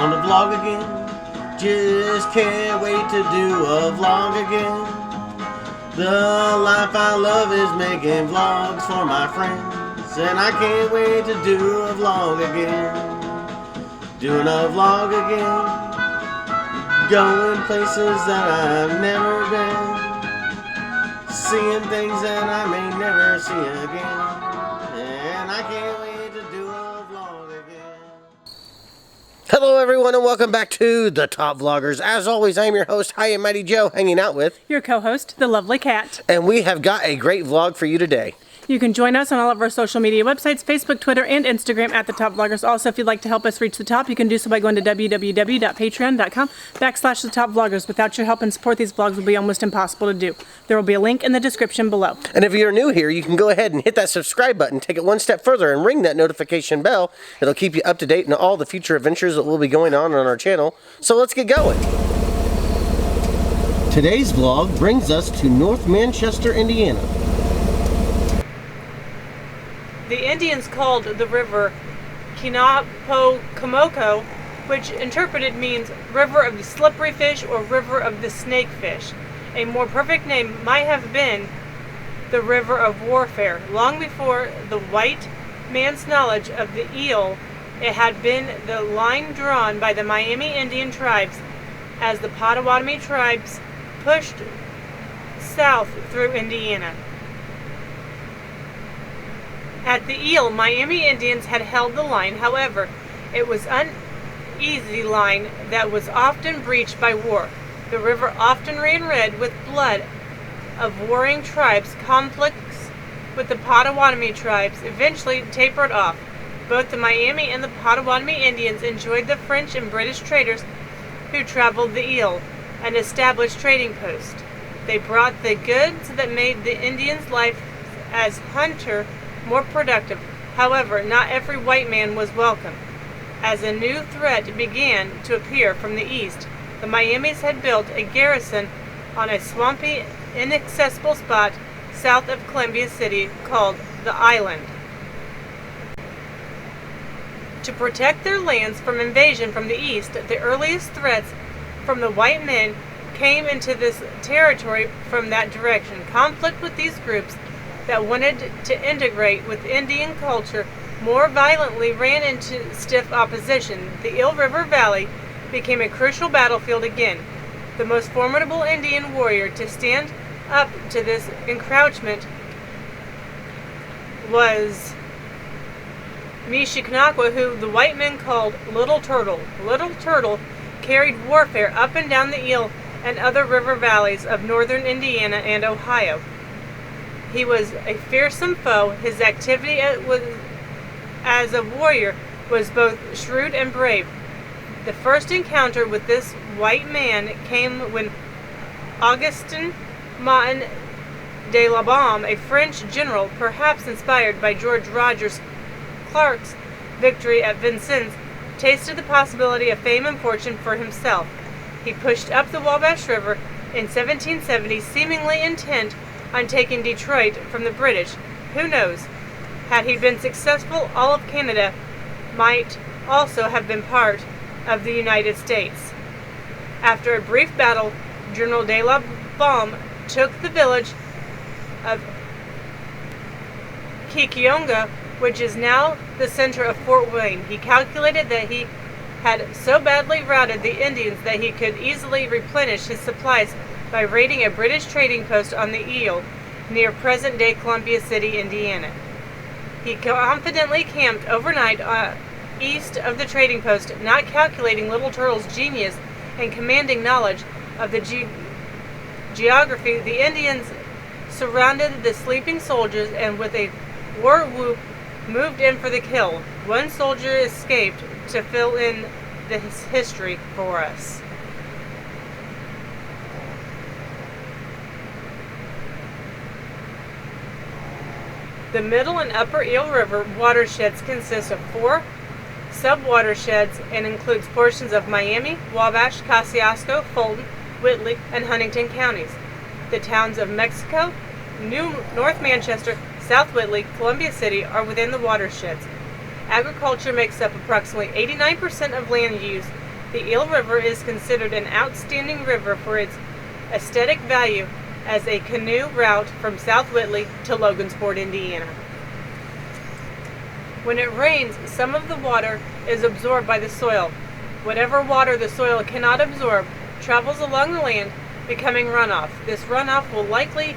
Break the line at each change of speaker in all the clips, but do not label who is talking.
on the vlog again. Just can't wait to do a vlog again. The life I love is making vlogs for my friends, and I can't wait to do a vlog again. Doing a vlog again. Going places that I've never been. Seeing things that I may never see again. And I can't wait to do a vlog again. Hello everyone and welcome back to The Top Vloggers. As always, I'm your host, High and Mighty Joe, hanging out with
your co-host, the lovely Cat.
And we have got a great vlog for you today.
You can join us on all of our social media websites, Facebook, Twitter, and Instagram at The Top Vloggers. Also, if you'd like to help us reach the top, you can do so by going to www.patreon.com/thetopvloggers. Without your help and support, these vlogs will be almost impossible to do. There will be a link in the description below.
And if you're new here, you can go ahead and hit that subscribe button, take it one step further, and ring that notification bell. It'll keep you up to date on all the future adventures that will be going on our channel. So let's get going. Today's vlog brings us to North Manchester, Indiana.
The Indians called the river Kinapo-Komoko, which interpreted means river of the slippery fish or river of the snake fish. A more perfect name might have been the river of warfare. Long before the white man's knowledge of the eel, it had been the line drawn by the Miami Indian tribes as the Potawatomi tribes pushed south through Indiana. At the Eel, Miami Indians had held the line. However, it was an uneasy line that was often breached by war. The river often ran red with blood of warring tribes. Conflicts with the Potawatomi tribes eventually tapered off. Both the Miami and the Potawatomi Indians enjoyed the French and British traders who traveled the Eel and established trading posts. They brought the goods that made the Indians' life as hunter more productive. However, not every white man was welcome. As a new threat began to appear from the east, the Miamis had built a garrison on a swampy, inaccessible spot south of Columbia City called the Island. To protect their lands from invasion from the east, the earliest threats from the white men came into this territory from that direction. Conflict with these groups that wanted to integrate with Indian culture more violently ran into stiff opposition. The Eel River Valley became a crucial battlefield again. The most formidable Indian warrior to stand up to this encroachment was Mishiknakwa, who the white men called Little Turtle. Little Turtle carried warfare up and down the Eel and other river valleys of northern Indiana and Ohio. He was a fearsome foe. His activity as a warrior was both shrewd and brave. The first encounter with this white man came when Augustin Martin de la Baume, a French general, perhaps inspired by George Rogers Clark's victory at Vincennes, tasted the possibility of fame and fortune for himself. He pushed up the Wabash River in 1770, seemingly intent on taking Detroit from the British. Who knows? Had he been successful, all of Canada might also have been part of the United States. After a brief battle, General de la Baume took the village of Kikionga, which is now the center of Fort Wayne. He calculated that he had so badly routed the Indians that he could easily replenish his supplies by raiding a British trading post on the Eel near present-day Columbia City, Indiana. He confidently camped overnight east of the trading post, not calculating Little Turtle's genius and commanding knowledge of the geography. The Indians surrounded the sleeping soldiers and with a war whoop moved in for the kill. One soldier escaped to fill in this history for us. The Middle and Upper Eel River watersheds consist of 4 sub-watersheds and includes portions of Miami, Wabash, Kosciuszko, Fulton, Whitley, and Huntington counties. The towns of Mexico, North Manchester, South Whitley, Columbia City are within the watersheds. Agriculture makes up approximately 89% of land use The Eel River is considered an outstanding river for its aesthetic value as a canoe route from South Whitley to Logansport, Indiana. When it rains, some of the water is absorbed by the soil. Whatever water the soil cannot absorb travels along the land, becoming runoff. This runoff will likely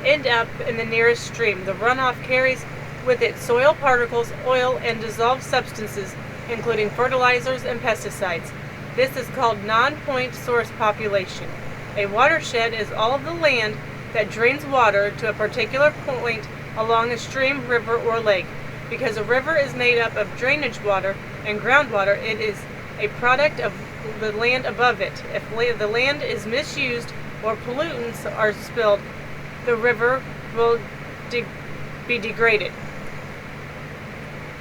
end up in the nearest stream. The runoff carries with it soil particles, oil, and dissolved substances, including fertilizers and pesticides. This is called non-point source population. A watershed is all of the land that drains water to a particular point along a stream, river, or lake. Because a river is made up of drainage water and groundwater, it is a product of the land above it. If the land is misused or pollutants are spilled, the river will be degraded.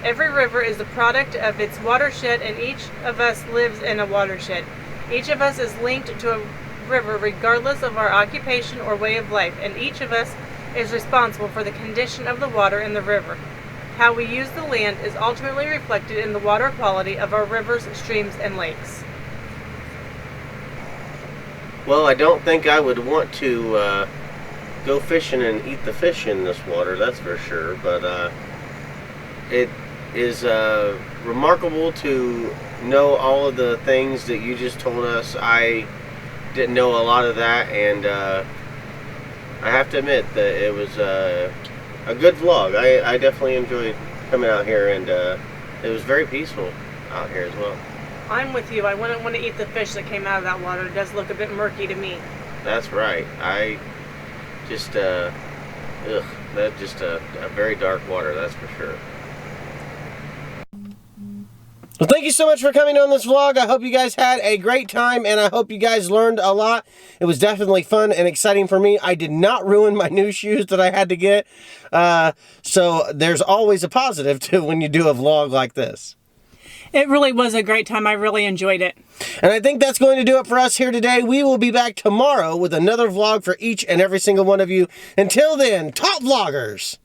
Every river is a product of its watershed, and each of us lives in a watershed. Each of us is linked to a river regardless of our occupation or way of life, and each of us is responsible for the condition of the water in the river. How we use the land is ultimately reflected in the water quality of our rivers, streams, and lakes.
Well, I don't think I would want to go fishing and eat the fish in this water, that's for sure, but it is remarkable to know all of the things that you just told us. I didn't know a lot of that, and I have to admit that it was a good vlog. I definitely enjoyed coming out here, and it was very peaceful out here as well.
I'm with you. I wouldn't want to eat the fish that came out of that water. It does look a bit murky to me.
That's right. I just, that's just a very dark water, that's for sure. Well, thank you so much for coming on this vlog. I hope you guys had a great time, and I hope you guys learned a lot. It was definitely fun and exciting for me. I did not ruin my new shoes that I had to get. So there's always a positive to when you do a vlog like this.
It really was a great time. I really enjoyed it.
And I think that's going to do it for us here today. We will be back tomorrow with another vlog for each and every single one of you. Until then, top vloggers!